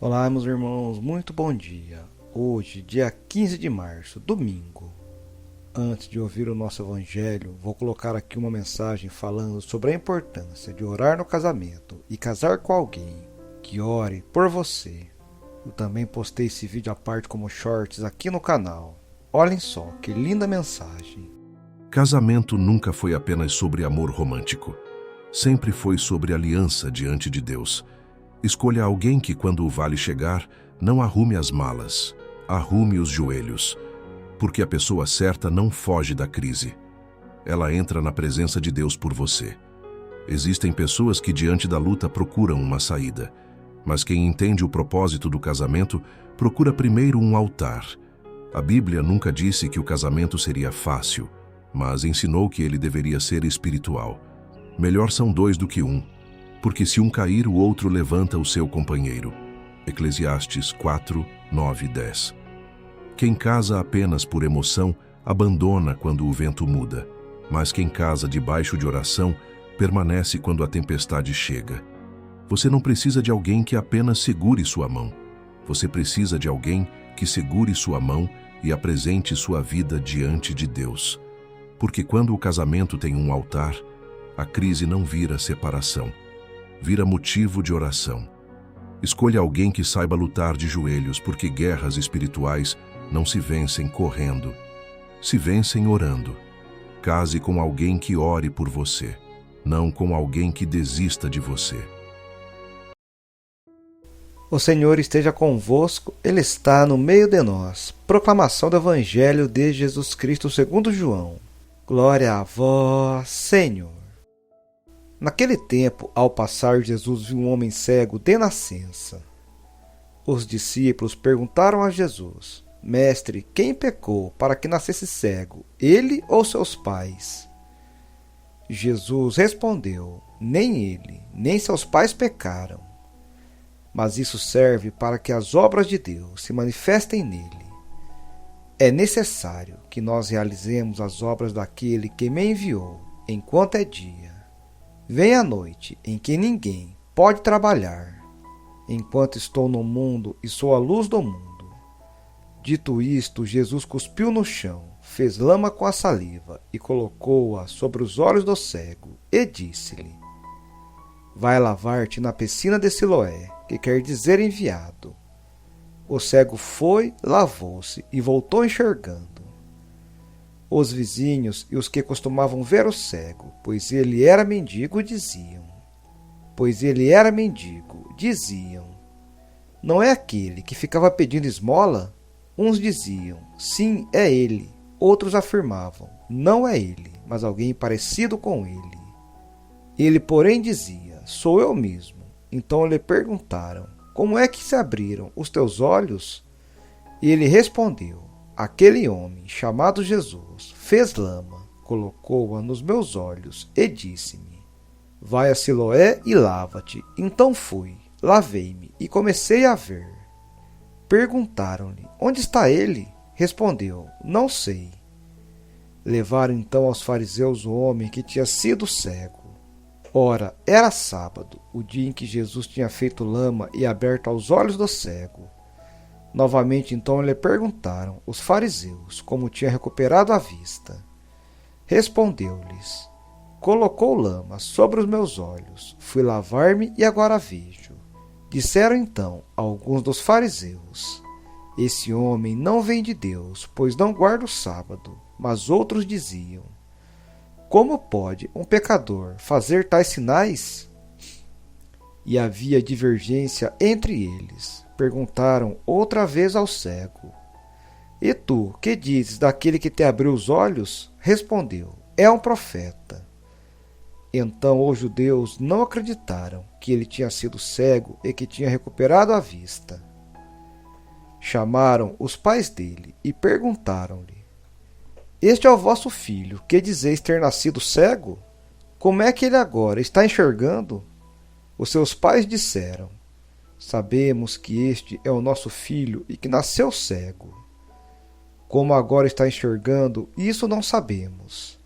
Olá, meus irmãos, muito bom dia. Hoje, dia 15 de março, domingo. Antes de ouvir o nosso evangelho, vou colocar aqui uma mensagem falando sobre a importância de orar no casamento e casar com alguém que ore por você. Eu também postei esse vídeo à parte como shorts aqui no canal. Olhem só que linda mensagem. Casamento nunca foi apenas sobre amor romântico. Sempre foi sobre aliança diante de Deus. Escolha alguém que, quando o vale chegar, não arrume as malas, arrume os joelhos, porque a pessoa certa não foge da crise. Ela entra na presença de Deus por você. Existem pessoas que, diante da luta, procuram uma saída, mas quem entende o propósito do casamento procura primeiro um altar. A Bíblia nunca disse que o casamento seria fácil, mas ensinou que ele deveria ser espiritual. Melhor são dois do que um, porque se um cair, o outro levanta o seu companheiro. Eclesiastes 4, 9 e 10. Quem casa apenas por emoção, abandona quando o vento muda, mas quem casa debaixo de oração, permanece quando a tempestade chega. Você não precisa de alguém que apenas segure sua mão. Você precisa de alguém que segure sua mão e apresente sua vida diante de Deus. Porque quando o casamento tem um altar, a crise não vira separação, vira motivo de oração. Escolha alguém que saiba lutar de joelhos, porque guerras espirituais não se vencem correndo, se vencem orando. Case com alguém que ore por você, não com alguém que desista de você. O Senhor esteja convosco, Ele está no meio de nós. Proclamação do Evangelho de Jesus Cristo segundo João. Glória a vós, Senhor. Naquele tempo, ao passar, Jesus viu um homem cego de nascença. Os discípulos perguntaram a Jesus: Mestre, quem pecou para que nascesse cego, ele ou seus pais? Jesus respondeu: Nem ele, nem seus pais pecaram. Mas isso serve para que as obras de Deus se manifestem nele. É necessário que nós realizemos as obras daquele que me enviou, enquanto é dia. Vem a noite em que ninguém pode trabalhar, enquanto estou no mundo e sou a luz do mundo. Dito isto, Jesus cuspiu no chão, fez lama com a saliva e colocou-a sobre os olhos do cego e disse-lhe: Vai lavar-te na piscina de Siloé, que quer dizer enviado. O cego foi, lavou-se e voltou enxergando. Os vizinhos e os que costumavam ver o cego, pois ele era mendigo, diziam: Não é aquele que ficava pedindo esmola? Uns diziam: Sim, é ele. Outros afirmavam: Não é ele, mas alguém parecido com ele. Ele, porém, dizia: Sou eu mesmo. Então lhe perguntaram: Como é que se abriram os teus olhos? Ele respondeu: Aquele homem, chamado Jesus, fez lama, colocou-a nos meus olhos e disse-me: Vai a Siloé e lava-te. Então fui, lavei-me e comecei a ver. Perguntaram-lhe: Onde está ele? Respondeu: Não sei. Levaram então aos fariseus o homem que tinha sido cego. Ora, era sábado, o dia em que Jesus tinha feito lama e aberto aos olhos do cego. Novamente então lhe perguntaram os fariseus como tinha recuperado a vista. Respondeu-lhes: Colocou lama sobre os meus olhos, fui lavar-me e agora vejo. Disseram então alguns dos fariseus: Esse homem não vem de Deus, pois não guarda o sábado. Mas outros diziam: Como pode um pecador fazer tais sinais? E havia divergência entre eles. Perguntaram outra vez ao cego: E tu, que dizes daquele que te abriu os olhos? Respondeu: É um profeta. Então os judeus não acreditaram que ele tinha sido cego e que tinha recuperado a vista. Chamaram os pais dele e perguntaram-lhe: Este é o vosso filho, que dizeis ter nascido cego? Como é que ele agora está enxergando? Os seus pais disseram: Sabemos que este é o nosso filho e que nasceu cego. Como agora está enxergando, isso não sabemos.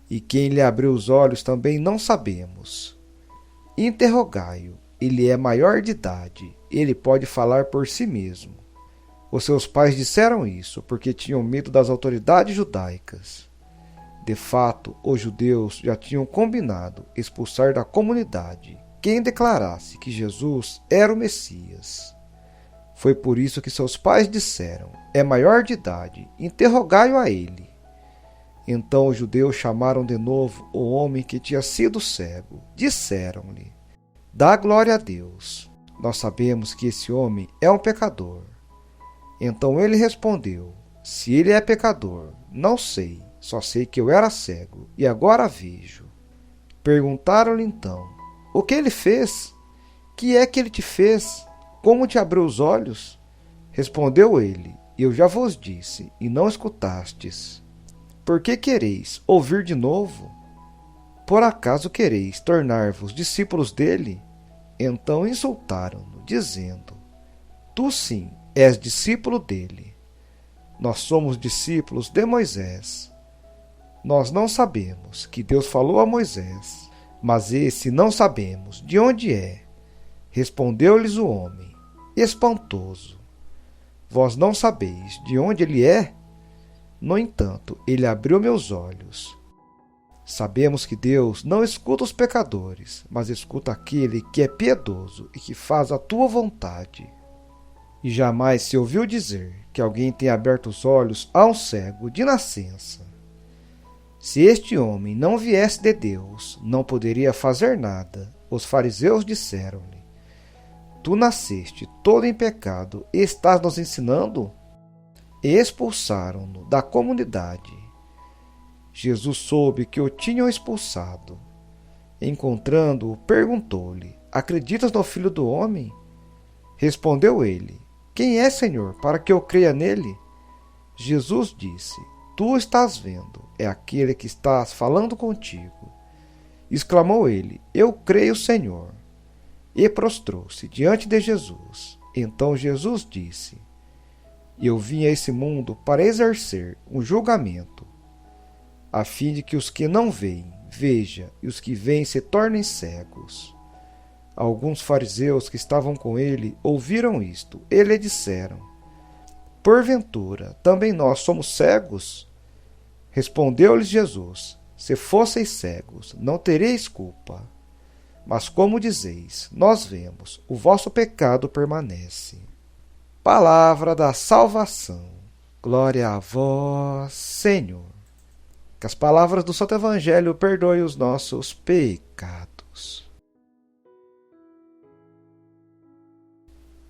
E quem lhe abriu os olhos também não sabemos. Interrogai-o ele é maior de idade, ele pode falar por si mesmo. Os seus pais disseram isso porque tinham medo das autoridades judaicas. De fato, os judeus já tinham combinado expulsar da comunidade quem declarasse que Jesus era o Messias. Foi por isso que seus pais disseram: é maior de idade, interrogai-o a ele. Então os judeus chamaram de novo o homem que tinha sido cego. Disseram-lhe: dá glória a Deus. Nós sabemos que esse homem é um pecador. Então ele respondeu: se ele é pecador, não sei, só sei que eu era cego e agora vejo. Perguntaram-lhe então: o que ele fez? Que é que ele te fez? Como te abriu os olhos? Respondeu ele: eu já vos disse, e não escutastes. Por que quereis ouvir de novo? Por acaso quereis tornar-vos discípulos dele? Então insultaram-no, dizendo: tu sim és discípulo dele. Nós somos discípulos de Moisés. Nós não sabemos que Deus falou a Moisés, mas esse não sabemos de onde é. Respondeu-lhes o homem, espantoso: vós não sabeis de onde ele é? No entanto, ele abriu meus olhos. Sabemos que Deus não escuta os pecadores, mas escuta aquele que é piedoso e que faz a tua vontade. E jamais se ouviu dizer que alguém tenha aberto os olhos a um cego de nascença. Se este homem não viesse de Deus, não poderia fazer nada. Os fariseus disseram-lhe: tu nasceste todo em pecado e estás nos ensinando? E expulsaram-no da comunidade. Jesus soube que o tinham expulsado. Encontrando-o, perguntou-lhe: acreditas no Filho do Homem? Respondeu ele: quem é, Senhor, para que eu creia nele? Jesus disse: tu estás vendo, é aquele que está falando contigo. Exclamou ele: eu creio, Senhor. E prostrou-se diante de Jesus. Então Jesus disse: eu vim a esse mundo para exercer um julgamento, a fim de que os que não veem, vejam, e os que veem se tornem cegos. Alguns fariseus que estavam com ele ouviram isto e lhe disseram: porventura, também nós somos cegos? Respondeu-lhes Jesus: se fosseis cegos, não teríeis culpa. Mas como dizeis, nós vemos, o vosso pecado permanece. Palavra da salvação. Glória a vós, Senhor. Que as palavras do Santo Evangelho perdoem os nossos pecados.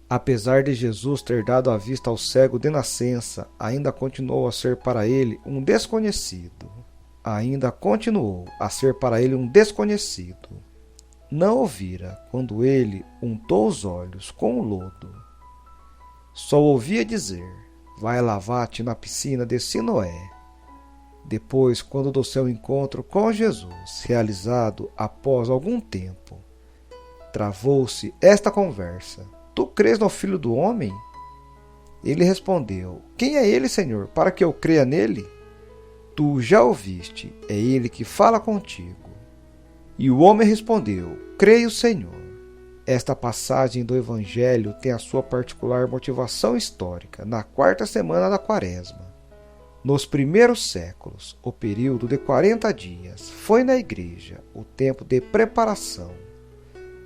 Apesar de Jesus ter dado a vista ao cego de nascença, ainda continuou a ser para ele um desconhecido. Não ouvira quando ele untou os olhos com o lodo. Só ouvia dizer: vai lavar-te na piscina de Siloé. Depois, quando do seu encontro com Jesus, realizado após algum tempo, travou-se esta conversa: tu crês no Filho do Homem? Ele respondeu: quem é ele, Senhor, para que eu creia nele? Tu já ouviste, é ele que fala contigo. E o homem respondeu: creio, Senhor. Esta passagem do Evangelho tem a sua particular motivação histórica na quarta semana da Quaresma. Nos primeiros séculos, o período de 40 dias foi na igreja o tempo de preparação,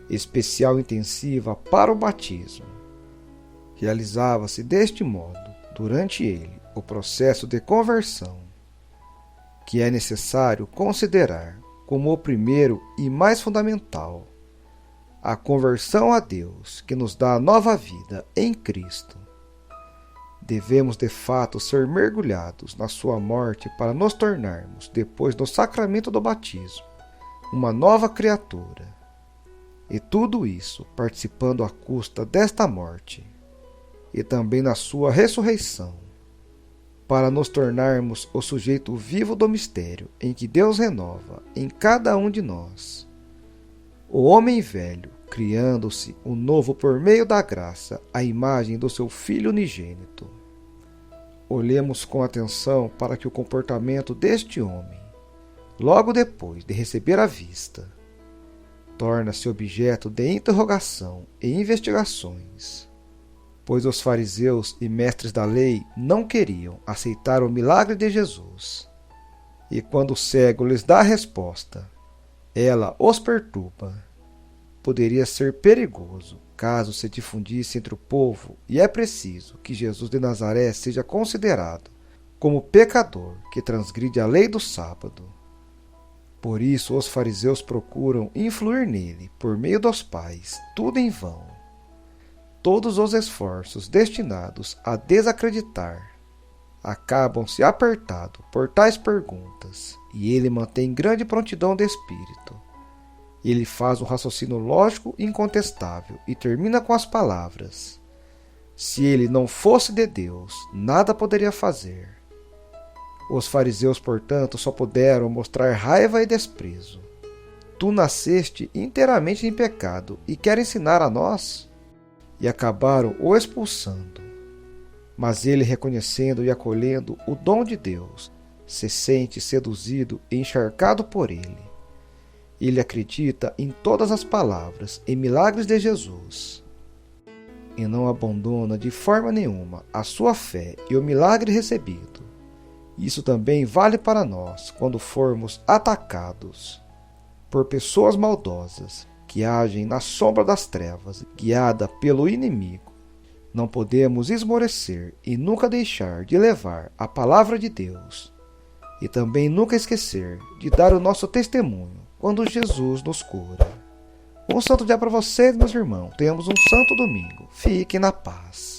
especial intensiva para o batismo. Realizava-se deste modo, durante ele, o processo de conversão, que é necessário considerar como o primeiro e mais fundamental, a conversão a Deus, que nos dá a nova vida em Cristo. Devemos, de fato, ser mergulhados na sua morte para nos tornarmos, depois do sacramento do batismo, uma nova criatura. E tudo isso participando à custa desta morte, e também na sua ressurreição, para nos tornarmos o sujeito vivo do mistério em que Deus renova em cada um de nós o homem velho, criando-se o novo por meio da graça, a imagem do seu Filho unigênito. Olhemos com atenção para que o comportamento deste homem, logo depois de receber a vista, torna-se objeto de interrogação e investigações, pois os fariseus e mestres da lei não queriam aceitar o milagre de Jesus. E quando o cego lhes dá a resposta, ela os perturba. Poderia ser perigoso caso se difundisse entre o povo, e é preciso que Jesus de Nazaré seja considerado como pecador que transgride a lei do sábado. Por isso os fariseus procuram influir nele por meio dos pais, tudo em vão. Todos os esforços destinados a desacreditar acabam-se apertados por tais perguntas, e ele mantém grande prontidão de espírito. Ele faz um raciocínio lógico e incontestável e termina com as palavras: se ele não fosse de Deus, nada poderia fazer. Os fariseus, portanto, só puderam mostrar raiva e desprezo. Tu nasceste inteiramente em pecado e quer ensinar a nós? E acabaram o expulsando. Mas ele, reconhecendo e acolhendo o dom de Deus, se sente seduzido e encharcado por ele. Ele acredita em todas as palavras e milagres de Jesus, e não abandona de forma nenhuma a sua fé e o milagre recebido. Isso também vale para nós quando formos atacados por pessoas maldosas que agem na sombra das trevas, guiada pelo inimigo. Não podemos esmorecer e nunca deixar de levar a palavra de Deus, e também nunca esquecer de dar o nosso testemunho quando Jesus nos cura. Um santo dia para vocês, meus irmãos. Tenhamos um santo domingo. Fiquem na paz.